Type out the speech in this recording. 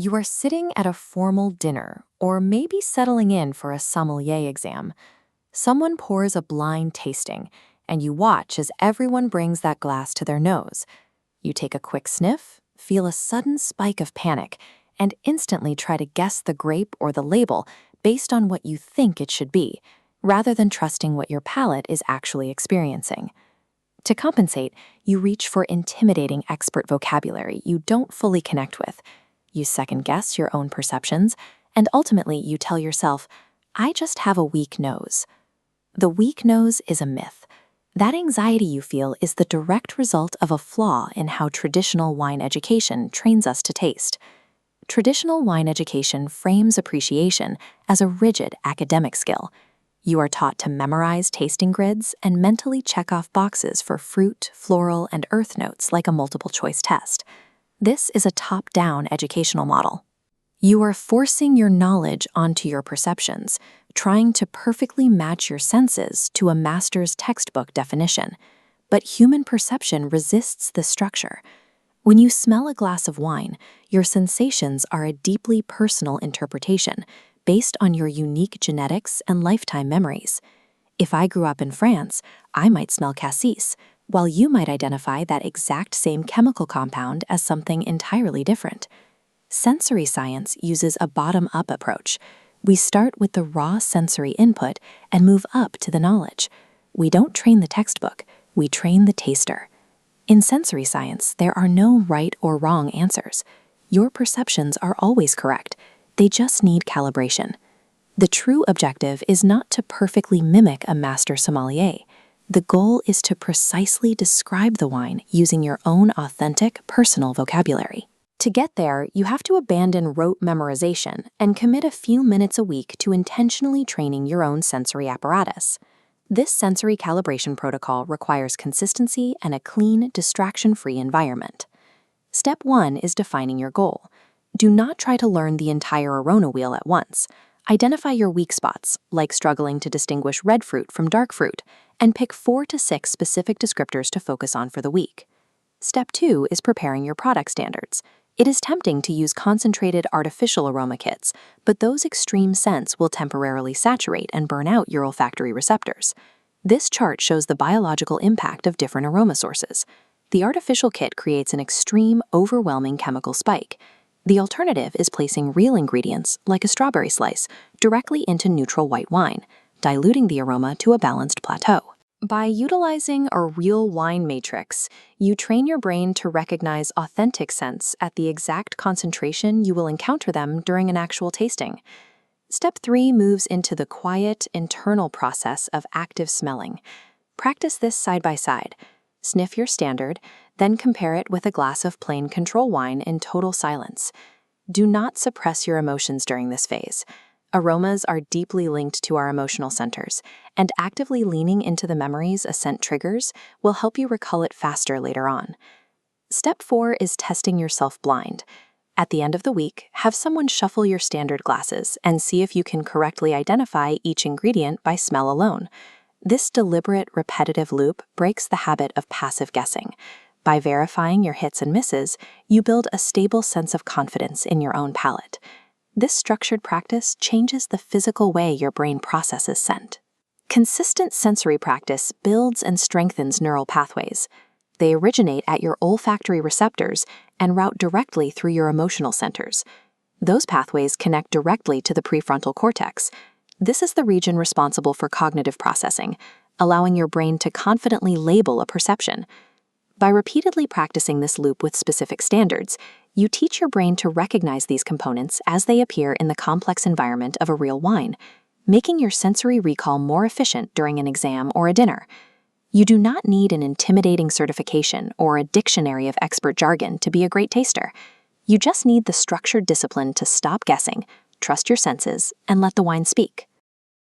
You are sitting at a formal dinner, or maybe settling in for a sommelier exam. Someone pours a blind tasting, and you watch as everyone brings that glass to their nose. You take a quick sniff, feel a sudden spike of panic, and instantly try to guess the grape or the label based on what you think it should be, rather than trusting what your palate is actually experiencing. To compensate, you reach for intimidating expert vocabulary you don't fully connect with. You second-guess your own perceptions, and ultimately you tell yourself, I just have a weak nose. The weak nose is a myth. That anxiety you feel is the direct result of a flaw in how traditional wine education trains us to taste. Traditional wine education frames appreciation as a rigid academic skill. You are taught to memorize tasting grids and mentally check off boxes for fruit, floral, and earth notes like a multiple-choice test. This is a top-down educational model. You are forcing your knowledge onto your perceptions, trying to perfectly match your senses to a master's textbook definition. But human perception resists this structure. When you smell a glass of wine, your sensations are a deeply personal interpretation based on your unique genetics and lifetime memories. If I grew up in France, I might smell cassis, while you might identify that exact same chemical compound as something entirely different. Sensory science uses a bottom-up approach. We start with the raw sensory input and move up to the knowledge. We don't train the textbook, we train the taster. In sensory science, there are no right or wrong answers. Your perceptions are always correct. They just need calibration. The true objective is not to perfectly mimic a master sommelier. The goal is to precisely describe the wine using your own authentic, personal vocabulary. To get there, you have to abandon rote memorization and commit a few minutes a week to intentionally training your own sensory apparatus. This sensory calibration protocol requires consistency and a clean, distraction-free environment. Step 1 is defining your goal. Do not try to learn the entire aroma wheel at once. Identify your weak spots, like struggling to distinguish red fruit from dark fruit, and pick 4 to 6 specific descriptors to focus on for the week. Step 2 is preparing your product standards. It is tempting to use concentrated artificial aroma kits, but those extreme scents will temporarily saturate and burn out your olfactory receptors. This chart shows the biological impact of different aroma sources. The artificial kit creates an extreme, overwhelming chemical spike. The alternative is placing real ingredients, like a strawberry slice, directly into neutral white wine, diluting the aroma to a balanced plateau. By utilizing a real wine matrix, you train your brain to recognize authentic scents at the exact concentration you will encounter them during an actual tasting. Step 3 moves into the quiet, internal process of active smelling. Practice this side by side. Sniff your standard, then compare it with a glass of plain control wine in total silence. Do not suppress your emotions during this phase. Aromas are deeply linked to our emotional centers, and actively leaning into the memories a scent triggers will help you recall it faster later on. Step 4 is testing yourself blind. At the end of the week, have someone shuffle your standard glasses and see if you can correctly identify each ingredient by smell alone. This deliberate, repetitive loop breaks the habit of passive guessing. By verifying your hits and misses, you build a stable sense of confidence in your own palate. This structured practice changes the physical way your brain processes scent. Consistent sensory practice builds and strengthens neural pathways. They originate at your olfactory receptors and route directly through your emotional centers. Those pathways connect directly to the prefrontal cortex. This is the region responsible for cognitive processing, allowing your brain to confidently label a perception. By repeatedly practicing this loop with specific standards, you teach your brain to recognize these components as they appear in the complex environment of a real wine, making your sensory recall more efficient during an exam or a dinner. You do not need an intimidating certification or a dictionary of expert jargon to be a great taster. You just need the structured discipline to stop guessing, trust your senses, and let the wine speak.